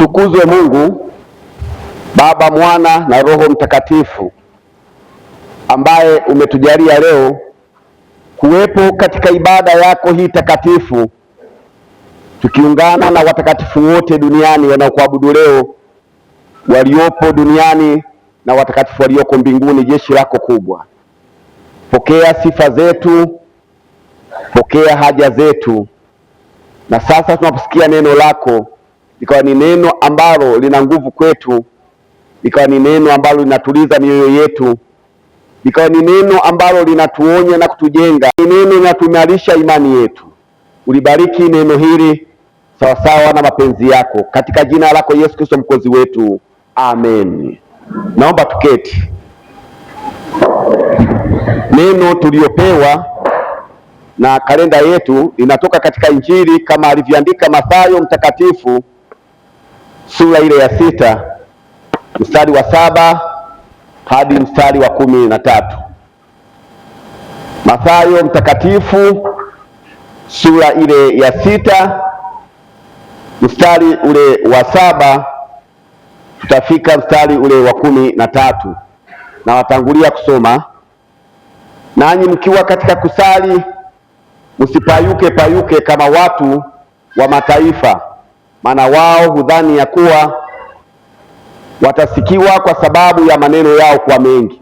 Utukuzwe Mungu Baba, Mwana na Roho Mtakatifu, ambaye umetujalia leo kuwepo katika ibada yako hii takatifu, tukiungana na watakatifu wote duniani wanaokuabudu leo, waliopo duniani na watakatifu walioko mbinguni, jeshi lako kubwa. Pokea sifa zetu, pokea haja zetu. Na sasa tunaposikia neno lako, likawa ni neno ambalo lina nguvu kwetu, likawa ni neno ambalo linatuliza mioyo yetu, likawa ni neno ambalo linatuonya na kutujenga, ni neno linatuimarisha imani yetu. Ulibariki neno hili sawasawa na mapenzi yako, katika jina lako Yesu Kristo mkozi wetu, amen. Naomba tuketi. Neno tuliopewa na kalenda yetu linatoka katika Injili kama alivyoandika Mathayo mtakatifu, sura ile ya 6 mstari wa 7 hadi mstari wa 13. Mathayo mtakatifu sura ile ya 6 mstari ule wa 7 tutafika mstari ule wa 13. Na watangulia kusoma: nanyi mkiwa katika kusali, msipayuke payuke kama watu wa mataifa, maana wao hudhani ya kuwa watasikiwa kwa sababu ya maneno yao kuwa mengi.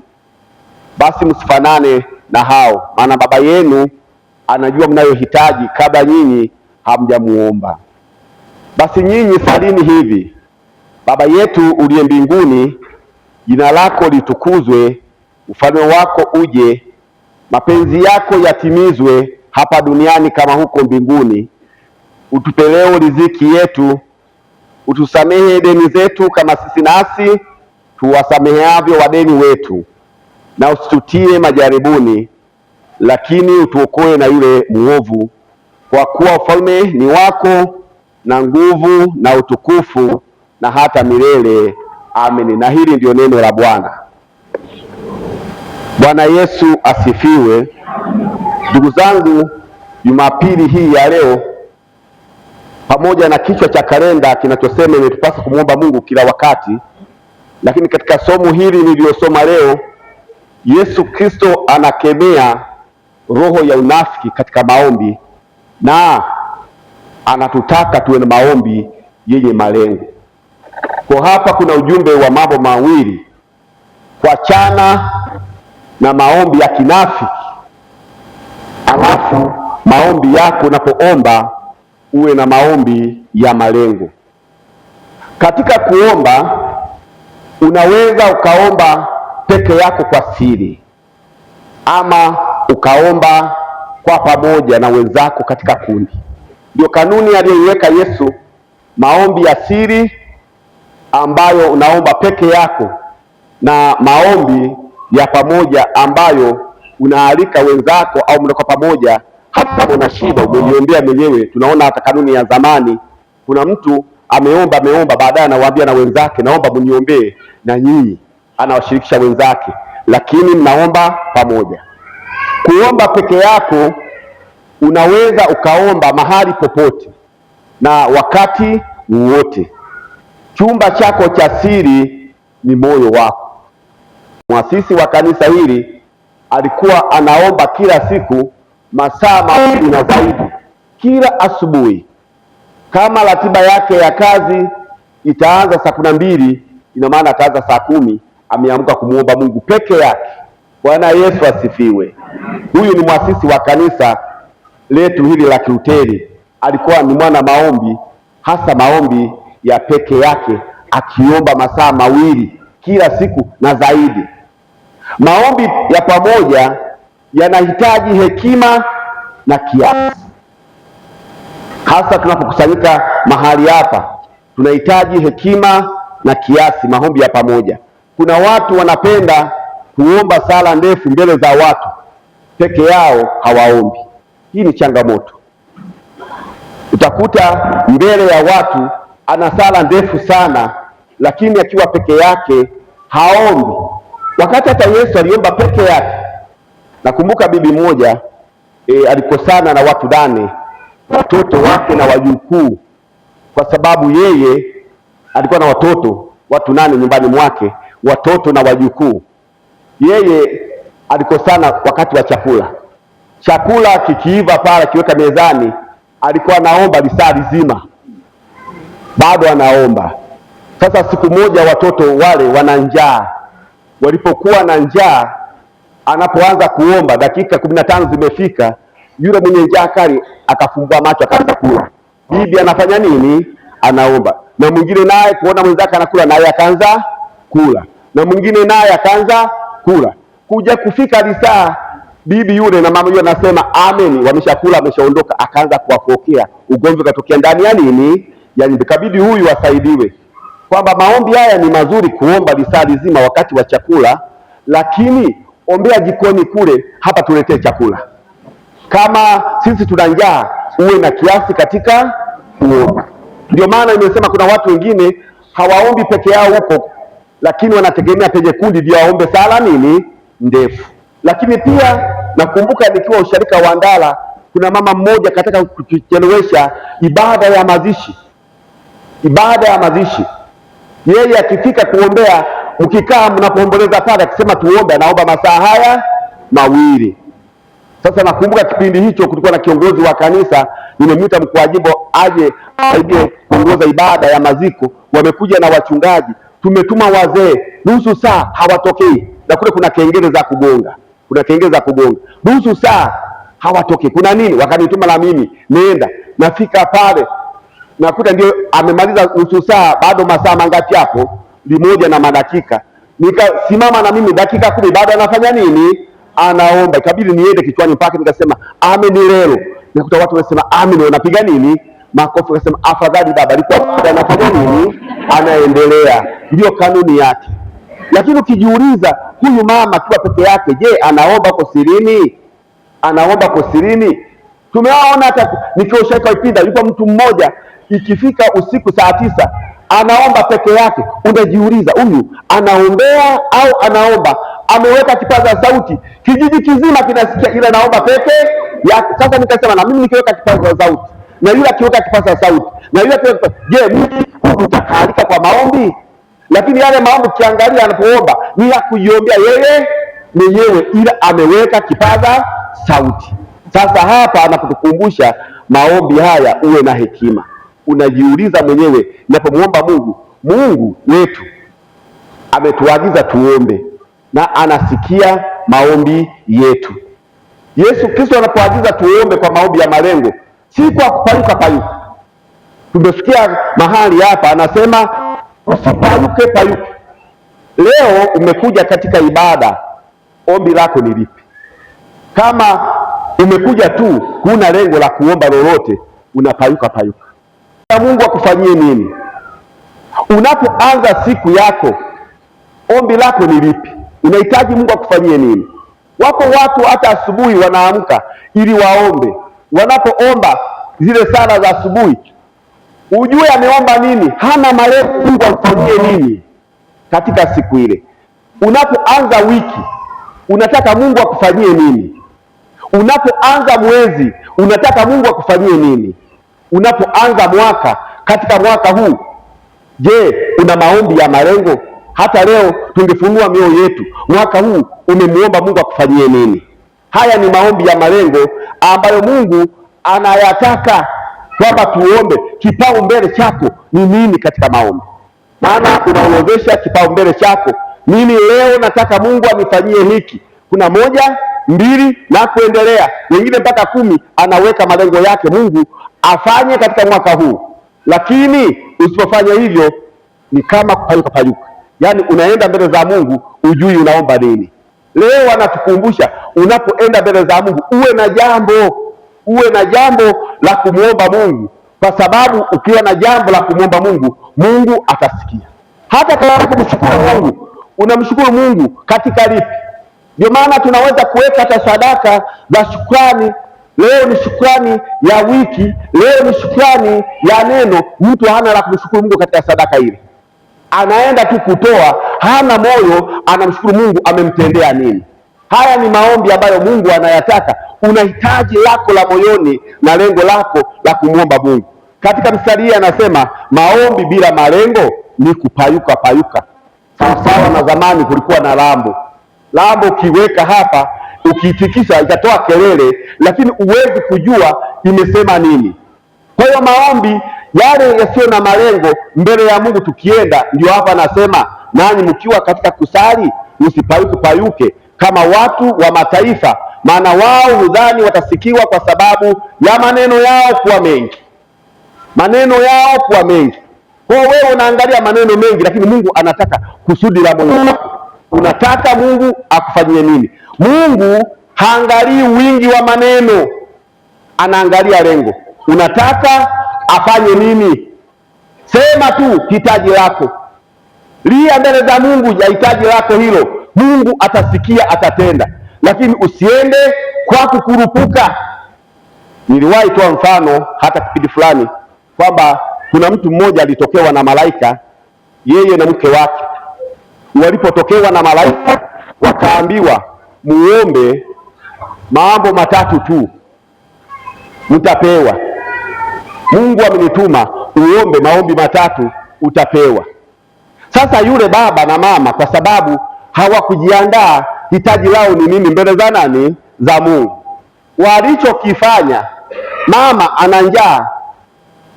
Basi msifanane na hao, maana Baba yenu anajua mnayohitaji kabla nyinyi hamjamuomba. Basi nyinyi salini hivi: Baba yetu uliye mbinguni, jina lako litukuzwe, ufalme wako uje, mapenzi yako yatimizwe hapa duniani kama huko mbinguni. Utupe leo riziki yetu, utusamehe deni zetu kama sisi nasi tuwasameheavyo wadeni wetu, na usitutie majaribuni, lakini utuokoe na yule mwovu, kwa kuwa ufalme ni wako na nguvu na utukufu na hata milele. Amen. Na hili ndio neno la Bwana. Bwana Yesu asifiwe. Ndugu zangu, Jumapili hii ya leo, pamoja na kichwa cha kalenda kinachosema imetupasa kumwomba Mungu kila wakati, lakini katika somo hili niliyosoma leo, Yesu Kristo anakemea roho ya unafiki katika maombi, na anatutaka tuwe na maombi yenye malengo. Kwa hapa kuna ujumbe wa mambo mawili: kuachana na maombi ya kinafiki, alafu maombi yako unapoomba uwe na maombi ya malengo. Katika kuomba, unaweza ukaomba peke yako kwa siri, ama ukaomba kwa pamoja na wenzako katika kundi. Ndio kanuni aliyoiweka Yesu, maombi ya siri ambayo unaomba peke yako, na maombi ya pamoja ambayo unaalika wenzako au mnakuwa pamoja. Hata una shida umejiombea mwenyewe. Tunaona hata kanuni ya zamani, kuna mtu ameomba baadaye anawaambia na wenzake, naomba mniombee na nyinyi, anawashirikisha wenzake, lakini mnaomba pamoja. Kuomba peke yako, unaweza ukaomba mahali popote na wakati wowote. Chumba chako cha siri ni moyo wako. Mwasisi wa kanisa hili alikuwa anaomba kila siku masaa mawili na zaidi, kila asubuhi. Kama ratiba yake ya kazi itaanza saa 12, ina maana ataanza saa 10, ameamka kumuomba Mungu peke yake. Bwana Yesu asifiwe. Huyu ni mwasisi wa kanisa letu hili la Kilutheri. Alikuwa ni mwana maombi, hasa maombi ya peke yake, akiomba masaa mawili kila siku na zaidi. Maombi ya pamoja yanahitaji hekima na kiasi. Hasa tunapokusanyika mahali hapa, tunahitaji hekima na kiasi. Maombi ya pamoja, kuna watu wanapenda kuomba sala ndefu mbele za watu, peke yao hawaombi. Hii ni changamoto. Utakuta mbele ya watu ana sala ndefu sana, lakini akiwa peke yake haombi. Wakati hata Yesu aliomba peke yake. Nakumbuka bibi mmoja alikosana na watu 8, watoto wake na wajukuu, kwa sababu yeye alikuwa na watu 8 nyumbani mwake, watoto na wajukuu. Yeye alikosana wakati wa chakula kikiiva pale kiweka mezani, alikuwa anaomba lisaa zima, bado anaomba. Sasa siku moja watoto wale wana njaa, walipokuwa na njaa, anapoanza kuomba dakika 15 zimefika, yule mwenye njaa kali akafumbua macho akaanza kula. Bibi anafanya nini? Anaomba. Na mwingine naye kuona mwenzake anakula, naye akaanza kula, na mwingine naye akaanza kula. Kuja kufika lisaa, bibi yule na mama yule anasema amen, wameshakula wameshaondoka. Akaanza kuwapokea, ugomvi ukatokea ndani ya nini, yani ikabidi huyu asaidiwe, kwamba maombi haya ni mazuri kuomba lisaa zima wakati wa chakula, lakini ombea jikoni kule, hapa tuletee chakula. Kama sisi tuna njaa, uwe na kiasi katika kuomba. Ndio maana nimesema kuna watu wengine hawaombi peke yao huko, lakini wanategemea penye kundi ndio waombe sala nini ndefu. Lakini pia nakumbuka nikiwa usharika wa Ndala, kuna mama mmoja katika kuchelewesha ibada ya mazishi. Yeye akifika kuombea, mkikaa mnapoomboleza pale, akisema tuombe, anaomba masaa haya 2. Sasa nakumbuka kipindi hicho kulikuwa na kiongozi wa kanisa, nimemwita mkuu wa jimbo aje asaidie kuongoza ibada ya maziko. Wamekuja na wachungaji, tumetuma wazee, nusu saa hawatokei, na kule kuna kengele za kugonga, nusu saa hawatokei. Kuna nini? Wakanituma na mimi nienda, nafika pale nakuta ndio amemaliza nusu saa, bado masaa mangapi hapo, 1 na madakika. Nikasimama na mimi dakika 10, bado anafanya nini? Anaomba. Ikabidi niende kichwani mpaka nikasema amen leo. Nikuta watu wanasema amen, wanapiga nini makofi. Nikasema afadhali baba alikuwa anafanya nini, anaendelea. Ndio kanuni yake. Lakini ukijiuliza, huyu mama akiwa peke yake, je, anaomba kwa sirini? Tumeona hata nikioshaika ipinda, yupo mtu mmoja ikifika usiku saa 9 anaomba peke yake. Unajiuliza, huyu anaombea au anaomba ameweka kipaza sauti, kijiji kizima kinasikia, ila anaomba peke yake? Sasa nikasema na mimi nikiweka kipaza sauti na yule akiweka kipaza sauti na yule akiweka, je, mimi nitakalika kwa maombi? Lakini yale maombi kiangalia, anapoomba ni ya kujiombea yeye mwenyewe, ila ameweka kipaza sauti. Sasa hapa anapotukumbusha maombi haya, uwe na hekima. Unajiuliza mwenyewe, ninapomuomba Mungu wetu ametuagiza tuombe na anasikia maombi yetu. Yesu Kristo anapoagiza tuombe kwa maombi ya malengo, si kwa kupayuka. Tumesikia mahali hapa anasema usipayuke. Leo umekuja katika ibada, ombi lako ni lipi? Kama umekuja tu huna lengo la kuomba lolote, unapayuka. Mungu akufanyie nini? Unapoanza siku yako, ombi lako ni lipi? Unahitaji Mungu akufanyie nini? Wako watu hata asubuhi wanaamka ili waombe. Wanapoomba zile sala za asubuhi, ujue ameomba nini, hana malengo Mungu akufanyie nini katika siku ile. Unapoanza wiki, unataka Mungu akufanyie nini? Unapoanza mwezi, unataka Mungu akufanyie nini? Unapoanza mwaka, katika mwaka huu, je, una maombi ya malengo? Hata leo tungefunua mioyo yetu, mwaka huu umemuomba Mungu akufanyie nini? Haya ni maombi ya malengo ambayo Mungu anayataka kwamba tuombe. Kipaumbele chako ni nini katika maombi? Maana unaorodhesha kipaumbele chako, mimi leo nataka Mungu anifanyie hiki. Kuna 1, 2 na kuendelea, wengine mpaka 10 anaweka malengo yake Mungu afanye katika mwaka huu. Lakini usipofanya hivyo ni kama kupayuka. Yaani unaenda mbele za Mungu ujui unaomba nini. Leo anatukumbusha, unapoenda mbele za Mungu uwe na jambo la kumwomba Mungu, kwa sababu ukiwa na jambo la kumwomba Mungu, Mungu atasikia. Hata kama kumshukuru Mungu, unamshukuru Mungu katika lipi? Ndio maana tunaweza kuweka hata sadaka za shukrani. Leo ni shukrani ya wiki, leo ni shukrani ya neno. Mtu hana la kumshukuru Mungu katika sadaka ile, anaenda tu kutoa, hana moyo anamshukuru Mungu amemtendea nini. Haya ni maombi ambayo Mungu anayataka. Unahitaji lako la moyoni na lengo lako la kumwomba Mungu. Katika mstari hii anasema maombi bila malengo ni kupayuka payuka, sawasawa na zamani kulikuwa na lambo. Lambo ukiweka hapa, ukiitikisa itatoa kelele, lakini huwezi kujua imesema nini. Kwa hiyo maombi yale yasiyo na malengo mbele ya Mungu tukienda, ndio hapa nasema nanyi mkiwa katika kusali msipayuke payuke kama watu wa mataifa, maana wao hudhani watasikiwa kwa sababu ya maneno yao kuwa mengi. Maneno yao kuwa mengi. Kwa hiyo wewe unaangalia maneno mengi, lakini Mungu anataka kusudi la moyo wako. Unataka Mungu akufanyie nini? Mungu haangalii wingi wa maneno, anaangalia lengo. Unataka afanye nini? Sema tu hitaji lako, lia mbele za Mungu ya hitaji lako hilo, Mungu atasikia, atatenda. Lakini usiende kwa kukurupuka. Niliwahi toa mfano hata kipindi fulani kwamba kuna mtu mmoja alitokewa na malaika, yeye na mke wake. Walipotokewa na malaika wakaambiwa, muombe mambo matatu tu mtapewa. Mungu amenituma uombe maombi matatu utapewa. Sasa yule baba na mama, kwa sababu hawakujiandaa hitaji lao ni nini mbele za nani? Za Mungu. Walichokifanya, mama ana njaa,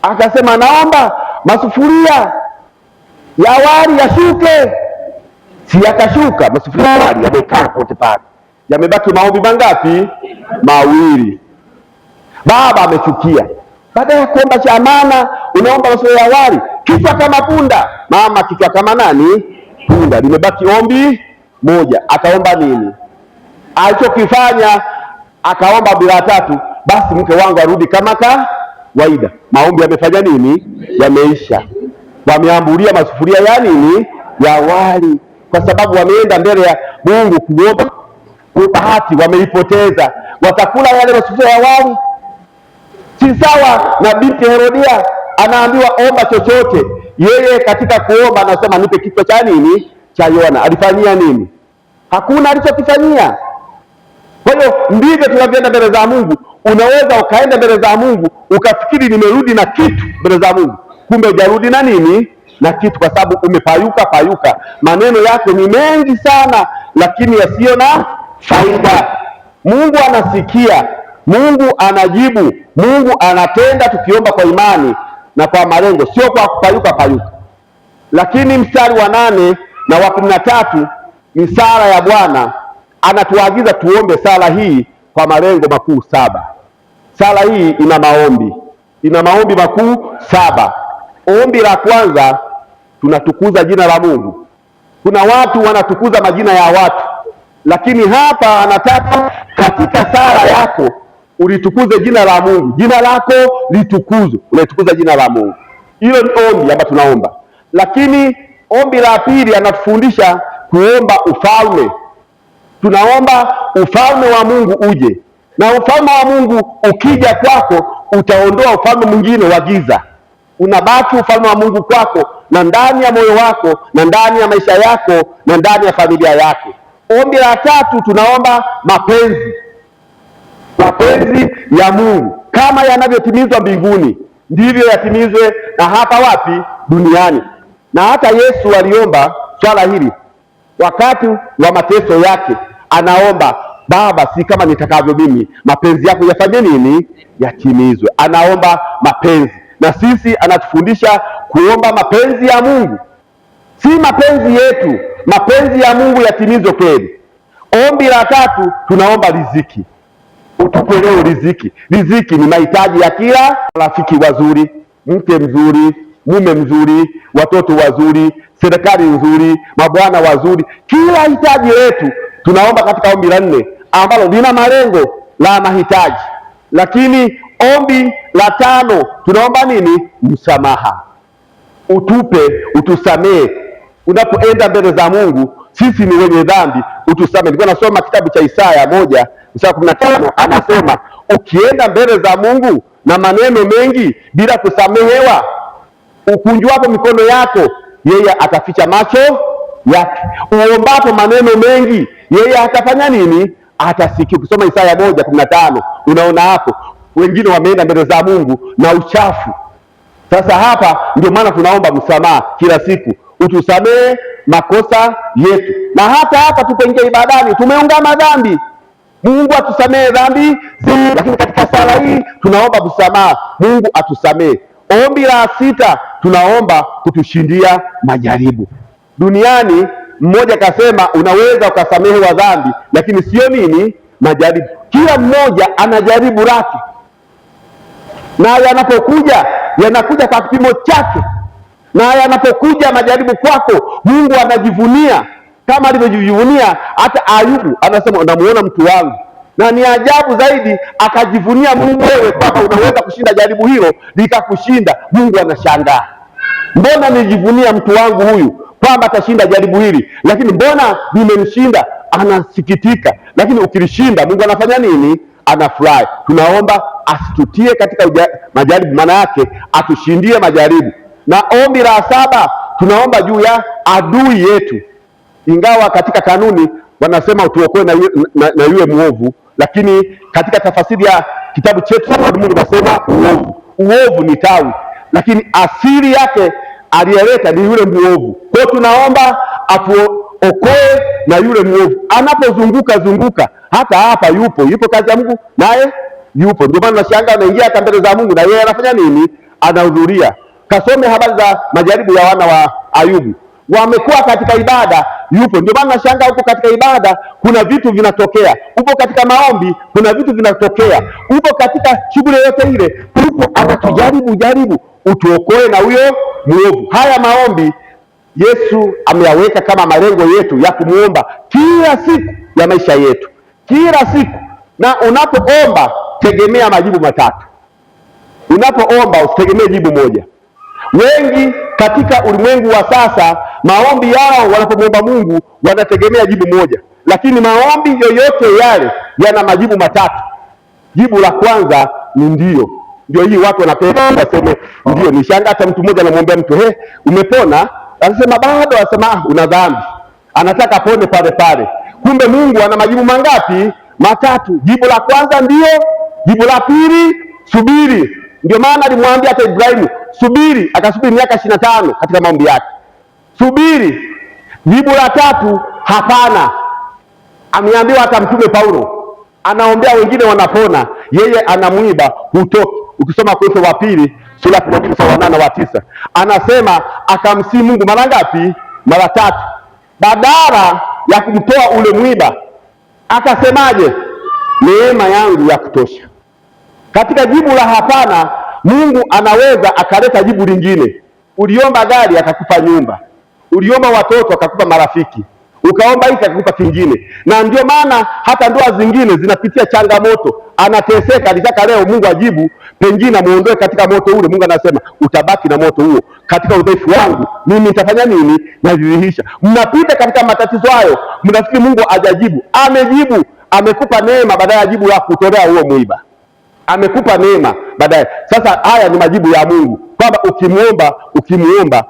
akasema naomba masufuria ya wali yashuke. Si yakashuka masufuria ya wali, yamekaa pote pale. Yamebaki maombi mangapi? Mawili. Baba amechukia. Baada ya kuomba cha amana, unaomba masufuria ya wali, kichwa kama punda. Mama kichwa kama nani? Punda. Limebaki ombi moja. Akaomba nini? Alichokifanya akaomba bila tatu, basi mke wangu arudi kama kawaida. Maombi yamefanya nini? Yameisha. Wameambulia masufuria ya nini? Ya wali. Kwa sababu wameenda mbele ya Mungu kuomba, kwa bahati wameipoteza. Watakula yale masufuria ya wali? Si sawa na binti Herodia anaambiwa omba chochote. Yeye katika kuomba anasema nipe kichwa cha nini? Cha Yona. Alifanyia nini? Hakuna alichokifanyia. Kwa hiyo ndivyo tunavyoenda mbele za Mungu. Unaweza ukaenda mbele za Mungu ukafikiri nimerudi na kitu mbele za Mungu, kumbe hujarudi na nini? Na kitu, kwa sababu umepayuka payuka. Maneno yako ni mengi sana, lakini yasiyo na faida. Mungu anasikia, Mungu anajibu, Mungu anatenda tukiomba kwa imani na kwa malengo, sio kwa kupayuka payuka. Lakini mstari wa 8 na wa 13 ni sala ya Bwana. Anatuagiza tuombe sala hii kwa malengo makuu 7. Sala hii ina maombi makuu 7. Ombi la kwanza, tunatukuza jina la Mungu. Kuna watu wanatukuza majina ya watu, lakini hapa anataka katika sala yako ulitukuze jina la Mungu. Jina lako litukuzwe, unatukuza jina la Mungu. Hilo ni ombi ambalo tunaomba. Lakini ombi la pili, anatufundisha kuomba ufalme. Tunaomba ufalme wa Mungu uje, na ufalme wa Mungu ukija kwako utaondoa ufalme mwingine wa giza. Unabaki ufalme wa Mungu kwako na ndani ya moyo wako na ndani ya maisha yako na ndani ya familia yako. Ombi la tatu, tunaomba mapenzi ya Mungu kama yanavyotimizwa mbinguni ndivyo yatimizwe na hapa wapi? Duniani. Na hata Yesu aliomba swala hili wakati wa mateso yake, anaomba Baba, si kama nitakavyo mimi, mapenzi yako yafanye nini? Yatimizwe. Anaomba mapenzi, na sisi anatufundisha kuomba mapenzi ya Mungu, si mapenzi yetu, mapenzi ya Mungu yatimizwe kweli. Ombi la tatu, tunaomba riziki. Utupe leo riziki. Riziki ni mahitaji ya kila rafiki wazuri, mke mzuri, mume mzuri, watoto wazuri, serikali nzuri, mabwana wazuri, kila hitaji letu tunaomba katika ombi la 4 ambalo lina malengo la mahitaji. Lakini ombi la 5 tunaomba nini? Msamaha. Utusamee. Unapoenda mbele za Mungu, sisi ni wenye dhambi, utusamee. Nilikuwa nasoma kitabu cha Isaya 1:15, anasema ukienda mbele za Mungu na maneno mengi bila kusamehewa, ukunjuapo mikono yako, yeye ataficha macho yake. Uombapo maneno mengi, yeye atafanya nini? Atasikia. Ukisoma Isaya 1:15 unaona hapo wengine wameenda mbele za Mungu na uchafu. Sasa hapa ndio maana tunaomba msamaha kila siku, utusamehe makosa yetu. Na hata hapa tupoingia ibadani tumeungama dhambi, Mungu atusamehe dhambi zetu, lakini katika sala hii tunaomba msamaha, Mungu atusamehe. Ombi la 6 tunaomba kutushindia majaribu. Duniani mmoja kasema unaweza ukasamehewa dhambi, lakini sio nini majaribu. Kila mmoja ana jaribu lake, na yanapokuja yanakuja kwa kipimo chake, na yanapokuja majaribu kwako, Mungu anajivunia kama alivyojivunia hata Ayubu. Anasema unamuona mtu wangu, na ni ajabu zaidi akajivunia Mungu wewe kwamba unaweza kushinda jaribu hilo likakushinda. Mungu anashangaa, mbona nijivunia mtu wangu huyu kwamba atashinda jaribu hili, lakini mbona nimemshinda? Anasikitika. Lakini ukilishinda Mungu anafanya nini? Anafurahi. Tunaomba asitutie katika majaribu, maana yake atushindie majaribu. Na ombi la 7 tunaomba juu ya adui yetu, ingawa katika kanuni wanasema utuokoe na yule mwovu, lakini katika tafasiri ya kitabu chetu Mungu anasema uovu ni tawi, lakini asili yake aliyeleta ni yule mwovu. Kwa hiyo tunaomba atuokoe na yule mwovu anapozunguka zunguka. Hata hapa yupo kazi ya Mungu naye yupo. Ndio maana nashangaa anaingia hata mbele za Mungu na yeye anafanya nini? Anahudhuria. Kasome habari za majaribu ya wana wa Ayubu, wamekuwa katika ibada, yupo. Ndio maana nashangaa huko katika ibada kuna vitu vinatokea, upo katika maombi kuna vitu vinatokea, upo katika shughuli yote ile, upo anatujaribu, utuokoe na huyo mwovu. Haya maombi Yesu ameyaweka kama malengo yetu ya kumuomba kila siku ya maisha yetu, kila siku. Na unapoomba tegemea majibu matatu. Unapoomba usitegemee jibu moja. Wengi katika ulimwengu wa sasa maombi yao wanapomwomba Mungu wanategemea jibu moja, lakini maombi yoyote yale yana majibu matatu. Jibu la kwanza ni ndio hii watu wanapenda waseme ndio. Nishangaa hata mtu mmoja anamwambia mtu umepona, anasema bado, anasema una dhambi, anataka pone pale pale. Kumbe Mungu ana majibu mangapi? Matatu. Jibu la kwanza ndio, jibu la pili subiri. Ndio maana alimwambia hata Ibrahimu subiri, akasubiri miaka 25 katika maombi yake, subiri. Jibu la tatu hapana. Ameambiwa hata mtume Paulo anaombea wengine wanapona, yeye anamwiba hutoki. Ukisoma Korintho wa pili sura ya 8 wa 9 anasema akamsihi Mungu mara ngapi? Mara 3. Badala ya kumtoa ule mwiba akasemaje? Neema yangu ya kutosha. Katika jibu la hapana Mungu anaweza akaleta jibu lingine. Uliomba gari akakupa nyumba, uliomba watoto akakupa marafiki, ukaomba hiki akakupa kingine. Na ndio maana hata ndoa zingine zinapitia changamoto, anateseka, alitaka leo Mungu ajibu, pengine amuondoe katika moto ule. Mungu anasema utabaki na moto huo, katika udhaifu wangu mimi nitafanya nini? Nadhihirisha. Mnapita katika matatizo hayo, mnafikiri Mungu hajajibu. Amejibu, amekupa neema badala ya jibu la kutolea huo mwiba, amekupa neema baadaye. Sasa haya ni majibu ya Mungu, kwamba ukimuomba,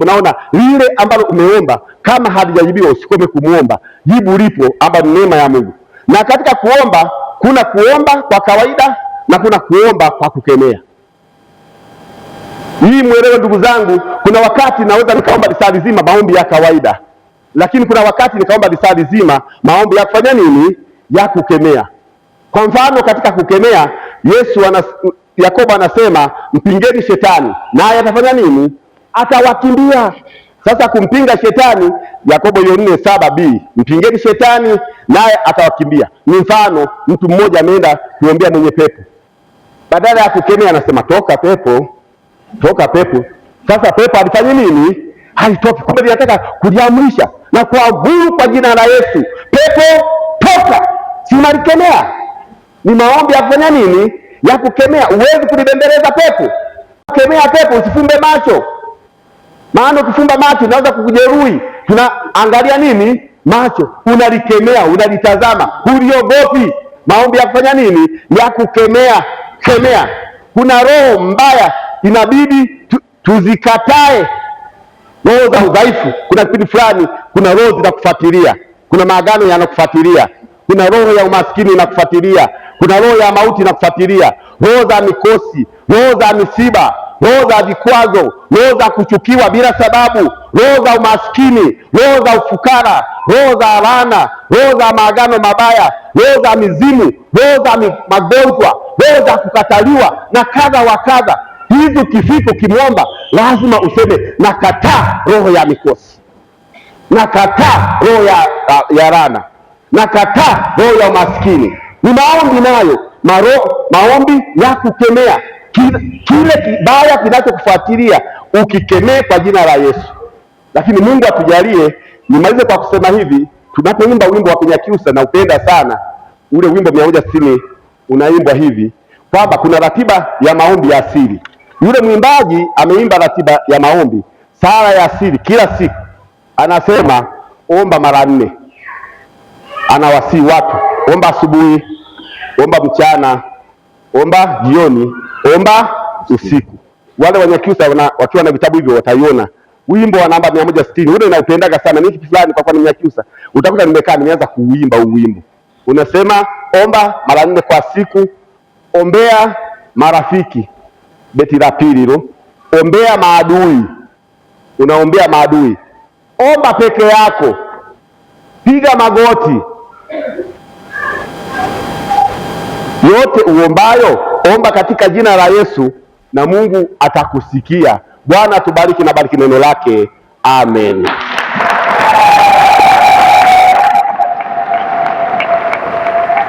naona lile ambalo umeomba kama halijajibiwa usikome kumuomba, jibu lipo ambalo ni neema ya Mungu. Na katika kuomba kuna kuomba kwa kawaida na kuna kuomba kwa kukemea. Hii mwelewe ndugu zangu, kuna wakati naweza nikaomba lisali zima maombi ya kawaida, lakini kuna wakati nikaomba lisali zima maombi ya kufanya nini? Ya kukemea. Kwa mfano katika kukemea, Yakobo anasema mpingeni shetani naye atafanya nini? Atawakimbia. Sasa kumpinga shetani, Yakobo 4:7b, mpingeni shetani naye atawakimbia. Ni mfano mtu mmoja ameenda kuombea mwenye pepo, badala ya kukemea anasema toka pepo, toka pepo. Sasa pepo alifanya nini? Halitoki. Kumbe linataka kuliamrisha na kuamuru kwa jina la Yesu, pepo toka. Si unalikemea? Ni maombi ya kufanya nini? Ya kukemea. Huwezi kulibembeleza pepo. Kemea pepo, usifumbe macho, maana ukifumba macho inaweza kukujeruhi. Tunaangalia nini? Macho. Unalikemea, unalitazama, huliogopi. Maombi ya kufanya nini? Ya kukemea. Kemea. Kuna roho mbaya inabidi tuzikatae, roho za udhaifu. Kuna kipindi fulani kuna roho zinakufuatilia, kuna maagano yanakufuatilia, kuna roho ya umaskini inakufuatilia, kuna roho ya mauti inakufuatilia, roho za mikosi, roho za misiba, roho za vikwazo, roho za kuchukiwa bila sababu, roho za umaskini, roho za ufukara, roho za laana, roho za maagano mabaya, roho za mizimu, roho za magonjwa, roho za kukataliwa na kadha wa kadha. Hizi ukifika ukimwomba, lazima useme nakataa roho ya mikosi, nakataa roho ya laana, nakataa roho ya umaskini. Ni maombi nayo, maombi ya kukemea kile kibaya kinachokufuatilia, ukikemee kwa jina la Yesu. Lakini Mungu atujalie. Nimalize kwa kusema hivi, tunapoimba wimbo wa Kinyakyusa na upenda sana ule wimbo 160 unaimbwa hivi kwamba kuna ratiba ya maombi ya asili. Yule mwimbaji ameimba ratiba ya maombi, sala ya asili kila siku anasema omba mara 4. Anawasii watu, omba asubuhi, omba mchana, omba jioni, omba usiku. Wale Wanyakyusa wakiwa na vitabu hivyo wataiona wimbo wa namba 160 ule naupendaga sana. Ni kitu fulani kwa Mnyakyusa utakuta nimekaa nimeanza kuuimba huu wimbo. Unasema omba mara 4 kwa siku, ombea marafiki, beti la pili hilo, ombea maadui, unaombea maadui, omba peke yako, piga magoti, yote uombayo omba katika jina la Yesu na Mungu atakusikia. Bwana tubariki na bariki neno lake. Amen.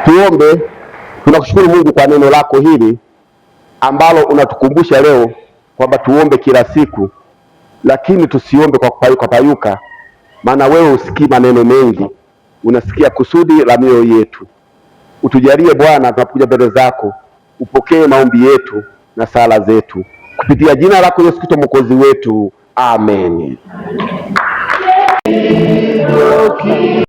Tuombe. Tunakushukuru Mungu kwa neno lako hili ambalo unatukumbusha leo kwamba tuombe kila siku, lakini tusiombe kwa kupayuka payuka, maana wewe usikii maneno mengi, unasikia kusudi la mioyo yetu. Utujalie Bwana, tunapokuja mbele zako, upokee maombi yetu na sala zetu kupitia jina lako Yesu Kristo mwokozi wetu. Amen.